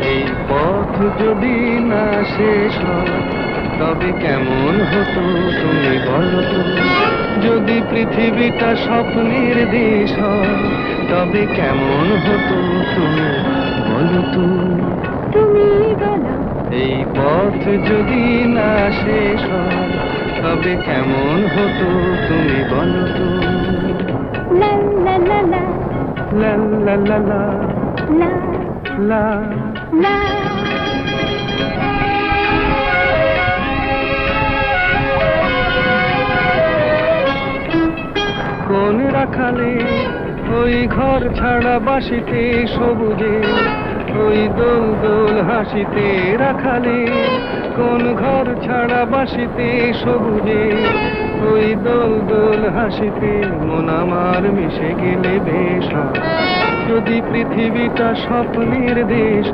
এই পথ যদি না শেষ হয় তবে কেমন হতো তুমি বলো তো? যদি পৃথিবীটা স্বপ্নের দেশ হয় তবে কেমন হতো তুমি বলো তো? তুমি বলো। এই পথ যদি না শেষ হয় তবে কেমন হতো তুমি বলো তো? লা লা লা লা লা লা লা লা লা লা। লা। কোন রাখালে ওই ঘর ছাড়া বাসিতে সবুজে, ওই দোল দোল হাসিতে রাখালে কোন ঘর ছাড়া বাসিতে সবুজে, ওই দোল দোল হাসিতে মন আমার মিশে গেলে বেশ হয়। যদি পৃথিবীটা স্বপ্নের দেশ